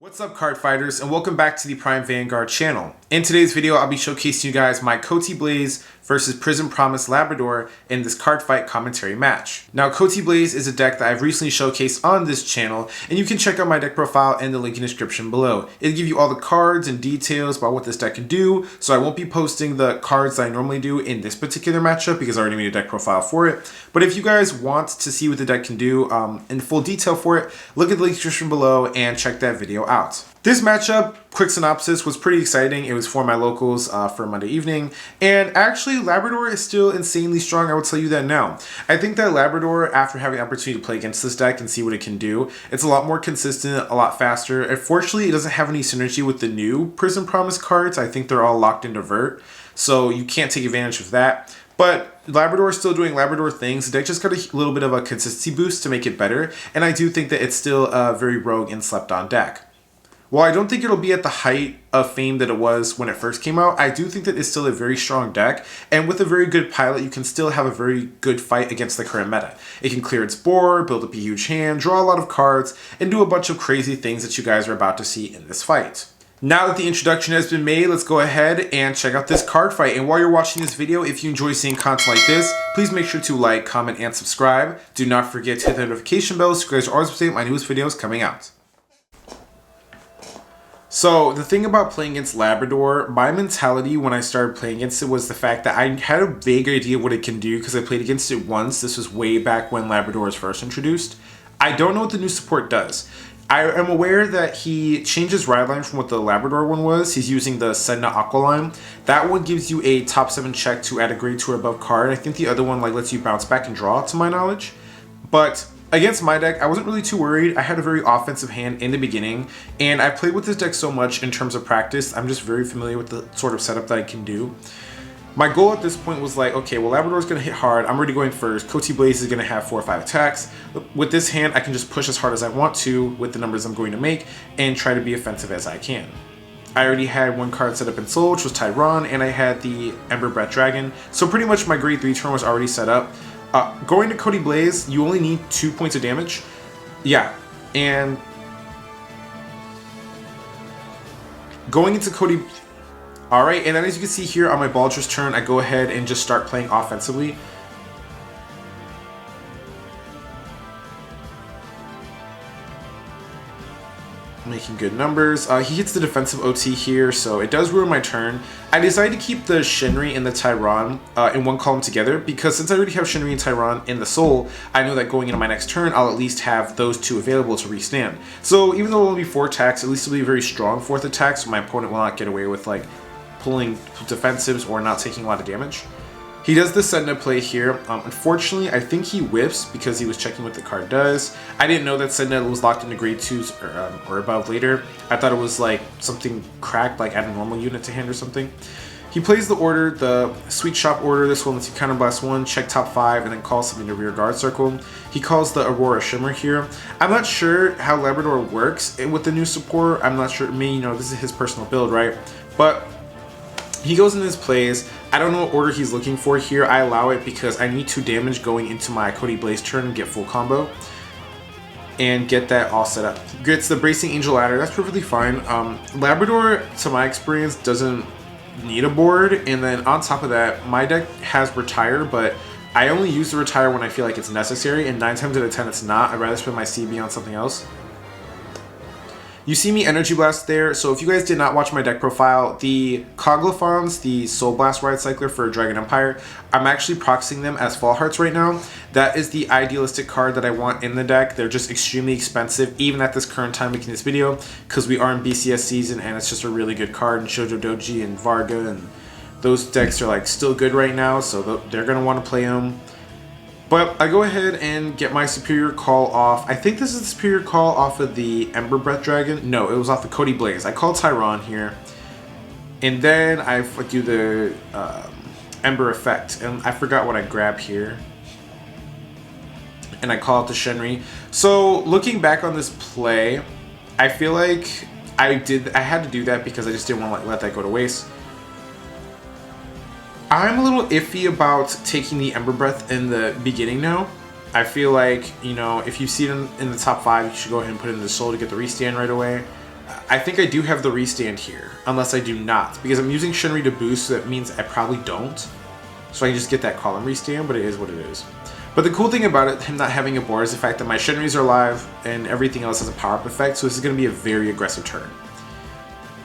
What's up, card fighters, and welcome back to the Prime Vanguard channel. In today's video, I'll be showcasing you guys my Kotihblaze versus Prism Promise Labrador in this card fight commentary match. Now, Kotihblaze is a deck that I've recently showcased on this channel, and you can check out my deck profile in the link in the description below. It'll give you all the cards and details about what this deck can do, so I won't be posting the cards that I normally do in this particular matchup because I already made a deck profile for it. But if you guys want to see what the deck can do in full detail for it, look at the link in the description below and check that video out. This matchup, quick synopsis, was pretty exciting. It was for my locals for Monday evening. And actually, Labrador is still insanely strong. I will tell you that now. I think that Labrador, after having the opportunity to play against this deck and see what it can do, it's a lot more consistent, a lot faster. Unfortunately, it doesn't have any synergy with the new Prism Promise cards. I think they're all locked into Vert, so you can't take advantage of that. But Labrador is still doing Labrador things. The deck just got a little bit of a consistency boost to make it better. And I do think that it's still a very rogue and slept on deck. While I don't think it'll be at the height of fame that it was when it first came out, I do think that it's still a very strong deck, and with a very good pilot, you can still have a very good fight against the current meta. It can clear its board, build up a huge hand, draw a lot of cards, and do a bunch of crazy things that you guys are about to see in this fight. Now that the introduction has been made, let's go ahead and check out this card fight. And while you're watching this video, if you enjoy seeing content like this, please make sure to like, comment, and subscribe. Do not forget to hit the notification bell so you guys are always updated my newest videos coming out. So the thing about playing against Labrador, my mentality when I started playing against it was the fact that I had a vague idea what it can do because I played against it once. This was way back when Labrador was first introduced. I don't know what the new support does. I am aware that he changes ride line from what the Labrador one was. He's using the Sedna Aqua line. That one gives you a top 7 check to add a grade 2 or above card. I think the other one lets you bounce back and draw, to my knowledge. But against my deck, I wasn't really too worried. I had a very offensive hand in the beginning, and I played with this deck so much in terms of practice. I'm just very familiar with the sort of setup that I can do. My goal at this point was like, okay, well, Labrador is going to hit hard. I'm already going first. Kotihblaze is going to have 4 or 5 attacks. With this hand, I can just push as hard as I want to with the numbers I'm going to make and try to be offensive as I can. I already had one card set up in Soul, which was Tyron, and I had the Ember Breath Dragon. So pretty much my grade 3 turn was already set up. Going to Kotihblaze, you only need 2 points of damage. Yeah, and going into Kotihblaze. Alright, and then as you can see here on my Baldur's turn, I go ahead and just start playing offensively. Making good numbers. He hits the defensive OT here, so it does ruin my turn. I decided to keep the Shinri and the Tyron in one column together because since I already have Shinri and Tyron in the Soul, I know that going into my next turn, I'll at least have those 2 available to restand. So even though it'll only be 4 attacks, at least it'll be a very strong 4th attack, so my opponent will not get away with like pulling defensives or not taking a lot of damage. He does the Sedna play here. Unfortunately, I think he whips because he was checking what the card does. I didn't know that Sedna was locked into grade 2s or above later. I thought it was like something cracked, like add a normal unit to hand or something. He plays the order, the Sweet Shop order. This one lets you counterblast 1, check top 5, and then call something to rear guard circle. He calls the Aurora Shimmer here. I'm not sure how Labrador works with the new support. I'm not sure. This is his personal build, right? But he goes in his plays. I don't know what order he's looking for here. I allow it because I need 2 damage going into my Kotihblaze turn and get full combo. And get that all set up. Gets the Bracing Angel Ladder. That's perfectly fine. Labrador, to my experience, doesn't need a board. And then on top of that, my deck has Retire, but I only use the Retire when I feel like it's necessary. And 9 times out of 10, it's not. I'd rather spend my CB on something else. You see me Energy Blast there, so if you guys did not watch my deck profile, the Coglophons, the Soul Blast Ride Cycler for Dragon Empire, I'm actually proxying them as Fall Hearts right now. That is the idealistic card that I want in the deck. They're just extremely expensive, even at this current time making this video, because we are in BCS season and it's just a really good card, and Shoujo Doji and Varga, and those decks are like still good right now, so they're going to want to play them. But I go ahead and get my Superior Call off. I think this is the Superior Call off of the Ember Breath Dragon. No, it was off the Kotihblaze. I call Tyron here. And then I do the Ember Effect. And I forgot what I grab here. And I call out the Shinri. So looking back on this play, I feel like I had to do that because I just didn't want to let that go to waste. I'm a little iffy about taking the Ember Breath in the beginning now. I feel like, if you see it in the top 5, you should go ahead and put it in the Soul to get the restand right away. I think I do have the restand here, unless I do not, because I'm using Shinri to boost, so that means I probably don't. So I can just get that column restand, but it is what it is. But the cool thing about it, him not having a board, is the fact that my Shinris are live and everything else has a power-up effect, so this is going to be a very aggressive turn.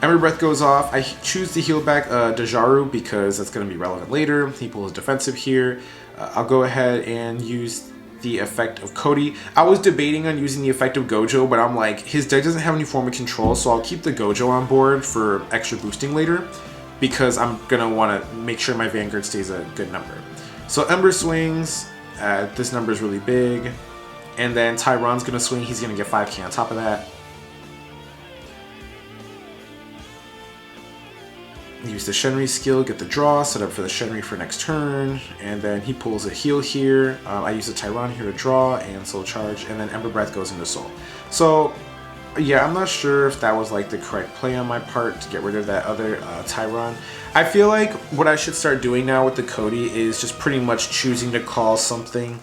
Ember Breath goes off. I choose to heal back Dajaru because that's going to be relevant later. He pulls defensive here. I'll go ahead and use the effect of Cody. I was debating on using the effect of Gojo, but I'm like, his deck doesn't have any form of control, so I'll keep the Gojo on board for extra boosting later because I'm going to want to make sure my Vanguard stays a good number. So Ember swings. This number is really big. And then Tyron's going to swing. He's going to get 5k on top of that. Use the Shenri skill, get the draw, set up for the Shenri for next turn, and then he pulls a heal here. I use the Tyron here to draw and soul charge, and then Ember Breath goes into soul. So yeah, I'm not sure if that was like the correct play on my part to get rid of that other Tyron. I feel like what I should start doing now with the Cody is just pretty much choosing to call something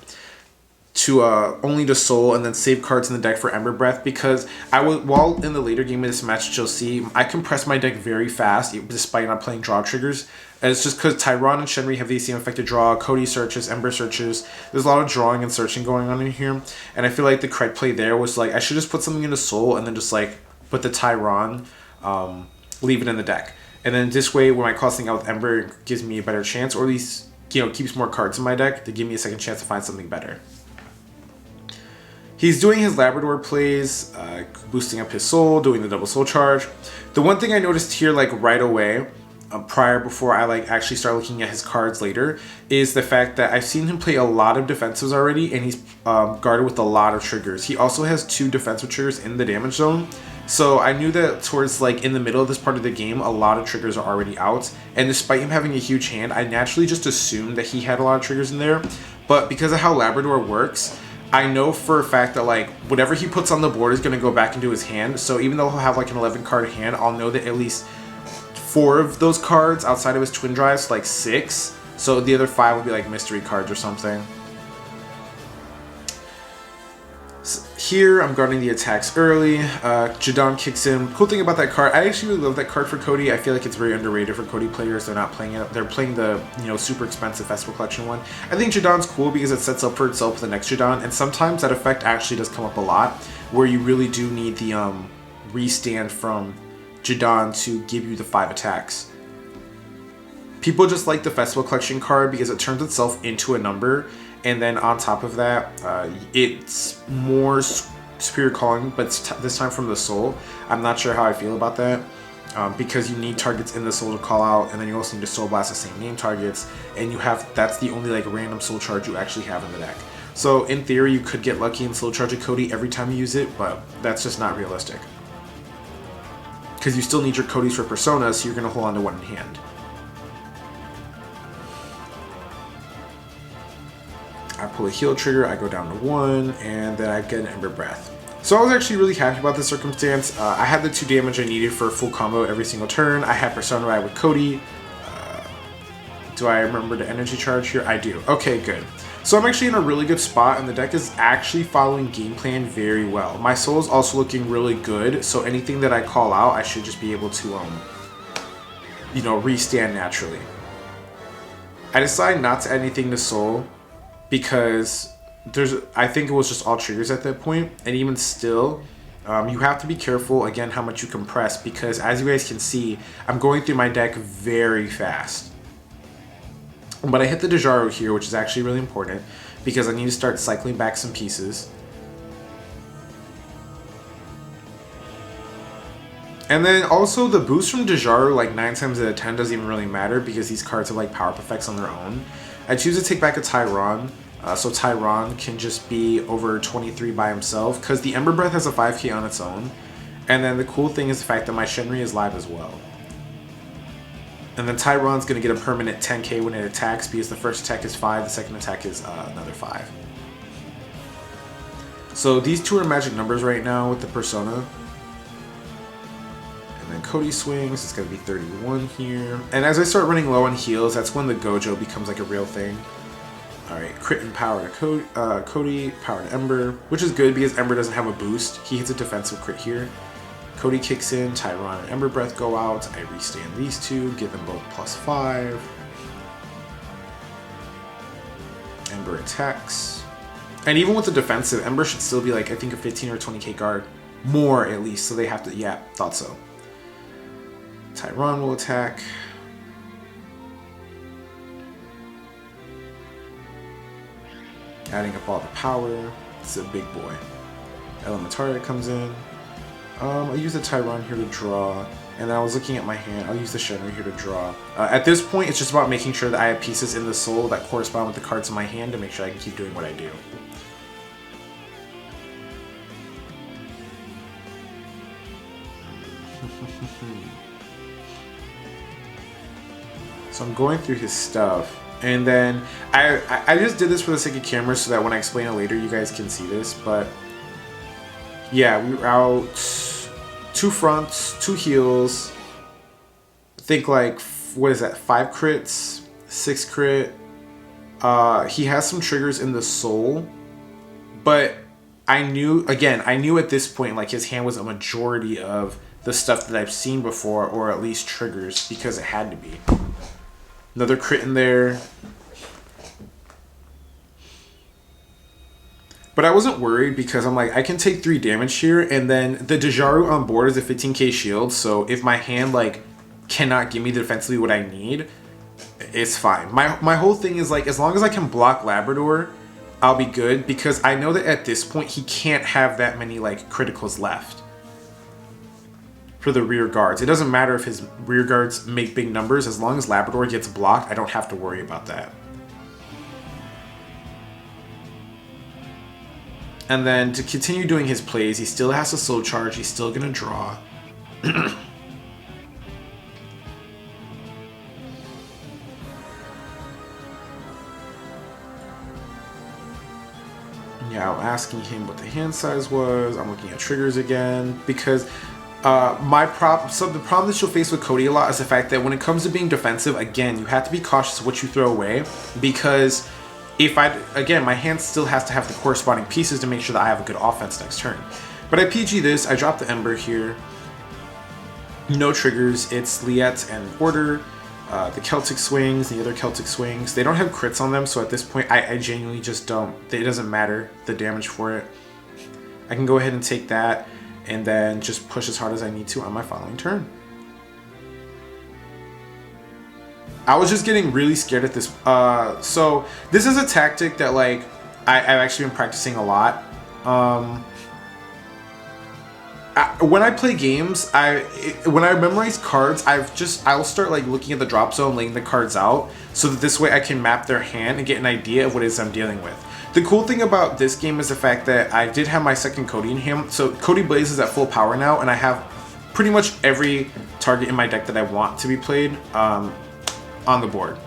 to only to soul and then save cards in the deck for Ember Breath, because while in the later game of this match you'll see I compress my deck very fast despite not playing draw triggers. And it's just because Tyron and Shenri have the same effect to draw, Cody searches, Ember searches. There's a lot of drawing and searching going on in here, and I feel like the correct play there was like I should just put something into soul and then just like put the Tyron, leave it in the deck, and then this way when I call something out with Ember it gives me a better chance, or at least keeps more cards in my deck to give me a second chance to find something better. He's doing his Labrador plays, boosting up his soul, doing the double soul charge. The one thing I noticed here like right away, before I like actually start looking at his cards later, is the fact that I've seen him play a lot of defensives already, and he's guarded with a lot of triggers. He also has 2 defensive triggers in the damage zone. So I knew that towards like in the middle of this part of the game, a lot of triggers are already out. And despite him having a huge hand, I naturally just assumed that he had a lot of triggers in there. But because of how Labrador works, I know for a fact that like whatever he puts on the board is going to go back into his hand. So even though he'll have like an 11 card hand, I'll know that at least 4 of those cards outside of his twin drives, like 6. So the other 5 would be like mystery cards or something. So here I'm guarding the attacks early. Jadon kicks in. Cool thing about that card, I actually really love that card for Cody. I feel like it's very underrated for Cody players. They're not playing it. They're playing the super expensive Festival Collection one. I think Jadon's cool because it sets up for itself with the next Jadon, and sometimes that effect actually does come up a lot, where you really do need the restand from Jadon to give you the 5 attacks. People just like the Festival Collection card because it turns itself into a number. And then on top of that, it's more superior calling, but this time from the soul. I'm not sure how I feel about that, because you need targets in the soul to call out, and then you also need to soul blast the same name targets, and that's the only like random soul charge you actually have in the deck. So in theory, you could get lucky and soul charge a Cody every time you use it, but that's just not realistic. Because you still need your Codys for Persona, so you're going to hold on to one in hand. I pull a heal trigger, I go down to 1, and then I get an Ember Breath. So I was actually really happy about this circumstance. I had the 2 damage I needed for a full combo every single turn. I had Persona Ride with Cody. Do I remember the energy charge here? I do. Okay, good. So I'm actually in a really good spot, and the deck is actually following game plan very well. My soul is also looking really good, so anything that I call out, I should just be able to, restand naturally. I decided not to add anything to soul, because I think it was just all triggers at that point, and even still, you have to be careful again how much you compress, because as you guys can see, I'm going through my deck very fast. But I hit the Dajaru here, which is actually really important because I need to start cycling back some pieces. And then also the boost from Dajaru, like 9 times out of 10 doesn't even really matter because these cards have like power-up effects on their own. I choose to take back a Tyron, so Tyron can just be over 23 by himself because the Ember Breath has a 5k on its own. And then the cool thing is the fact that my Shenri is live as well. And then Tyron's going to get a permanent 10k when it attacks because the first attack is 5, the second attack is another 5. So these 2 are magic numbers right now with the Persona. And then Cody swings, it's going to be 31 here. And as I start running low on heals, that's when the Gojo becomes like a real thing. Alright, crit and power to Cody, power to Ember, which is good because Ember doesn't have a boost. He hits a defensive crit here. Cody kicks in, Tyron and Ember Breath go out. I restand these two, give them both +5. Ember attacks. And even with the defensive, Ember should still be like, I think a 15 or 20k guard. More at least, so they have to, yeah, thought so. Tyron will attack. Adding up all the power. It's a big boy. Elementaria comes in. I'll use the Tyron here to draw. And I was looking at my hand. I'll use the Shenry here to draw. At this point, it's just about making sure that I have pieces in the soul that correspond with the cards in my hand to make sure I can keep doing what I do. So I'm going through his stuff. And then I just did this for the sake of camera so that when I explain it later, you guys can see this. But yeah, we were out 2 fronts, 2 heals. I think like, what is that? 5 crits, 6 crit. He has some triggers in the soul, but I knew at this point, like his hand was a majority of the stuff that I've seen before, or at least triggers, because it had to be. Another crit in there. But I wasn't worried because I'm like, I can take 3 damage here, and then the Dejaru on board is a 15k shield, so if my hand like cannot give me defensively what I need, it's fine. My whole thing is like, as long as I can block Labrador, I'll be good, because I know that at this point he can't have that many like criticals left for the rear guards. It doesn't matter if his rear guards make big numbers, as long as Labrador gets blocked, I don't have to worry about that. And then to continue doing his plays, he still has to slow charge, he's still gonna draw. Yeah, I'm asking him what the hand size was. I'm looking at triggers again, because the problem that you'll face with Cody a lot is the fact that when it comes to being defensive, again, you have to be cautious of what you throw away, because my hand still has to have the corresponding pieces to make sure that I have a good offense next turn. But I PG this, I drop the Ember here. No triggers, it's Liet and Order, the Celtic Swings, the other Celtic Swings. They don't have crits on them, so at this point, I genuinely just don't. It doesn't matter, the damage for it. I can go ahead and take that, and then just push as hard as I need to on my following turn. I was just getting really scared at this. So this is a tactic that like I've actually been practicing a lot. When I play games, when I memorize cards, I'll start like looking at the drop zone, laying the cards out, so that this way I can map their hand and get an idea of what it is I'm dealing with. The cool thing about this game is the fact that I did have my second Cody in him, so Kotihblaze is at full power now, and I have pretty much every target in my deck that I want to be played on the board.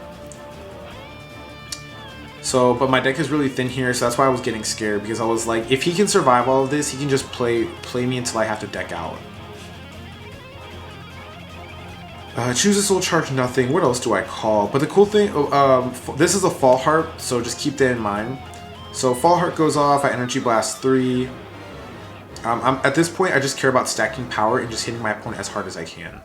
So, but my deck is really thin here, so that's why I was getting scared, because I was like, if he can survive all of this, he can just play me until I have to deck out. Choose a soul charge, nothing. What else do I call? But the cool thing, this is a Fall Heart, so just keep that in mind. So Fall Heart goes off, I Energy Blast 3. At this point, I just care about stacking power and just hitting my opponent as hard as I can.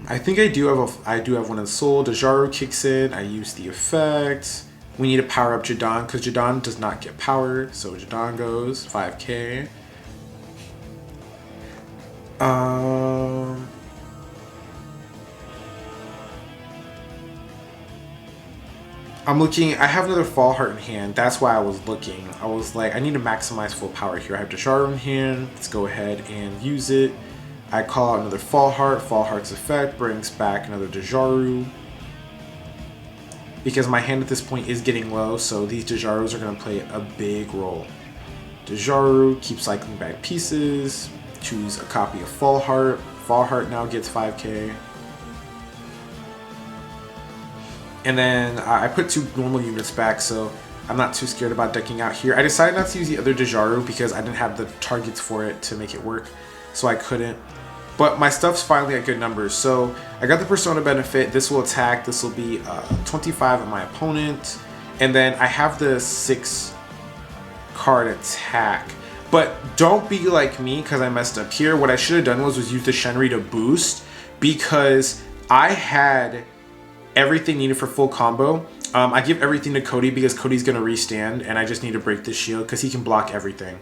I think I do have one in soul. Dejaru kicks in. I use the effect. We need to power up Jadon because Jadon does not get power. So Jadon goes 5k. I'm looking. I have another Fall Heart in hand. That's why I was looking. I was like, I need to maximize full power here. I have Dejaru in hand. Let's go ahead and use it. I call out another Fall Heart. Fall Heart's effect brings back another Dejaru. Because my hand at this point is getting low, so these Dejarus are going to play a big role. Dejaru, keep cycling back pieces. Choose a copy of Fall Heart. Fall Heart now gets 5k. And then I put 2 normal units back, so I'm not too scared about decking out here. I decided not to use the other Dejaru because I didn't have the targets for it to make it work, so I couldn't. But my stuff's finally at good numbers. So I got the Persona benefit. This will attack. This will be 25 on my opponent. And then I have the 6 card attack. But don't be like me because I messed up here. What I should have done was use the Shenri to boost, because I had everything needed for full combo. I give everything to Cody because Cody's going to restand, and I just need to break this shield because he can block everything.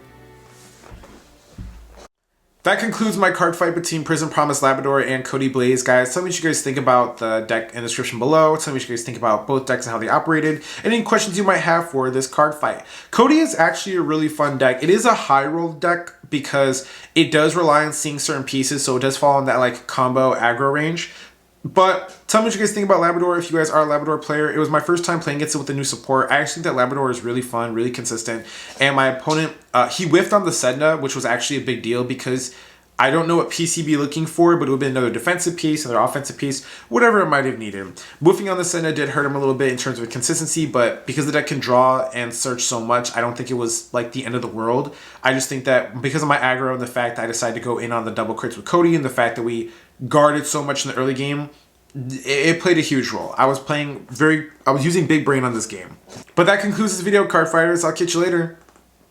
That concludes my card fight between Prism, Promise, Labrador, and Kotihblaze, guys. Tell me what you guys think about the deck in the description below. Tell me what you guys think about both decks and how they operated. And any questions you might have for this card fight. Cody is actually a really fun deck. It is a high roll deck because it does rely on seeing certain pieces, so it does fall in that like combo aggro range. But tell me what you guys think about Labrador if you guys are a Labrador player. It was my first time playing it with the new support. I actually think that Labrador is really fun, really consistent. And my opponent, he whiffed on the Sedna, which was actually a big deal because I don't know what piece he'd be looking for, but it would have been another defensive piece, another offensive piece, whatever it might have needed. Whiffing on the Sedna did hurt him a little bit in terms of consistency, but because the deck can draw and search so much, I don't think it was like the end of the world. I just think that because of my aggro and the fact that I decided to go in on the double crits with Cody and the fact that we guarded so much in the early game, it played a huge role. I was using big brain on this game. But that concludes this video, card fighters. I'll catch you later.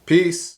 Peace.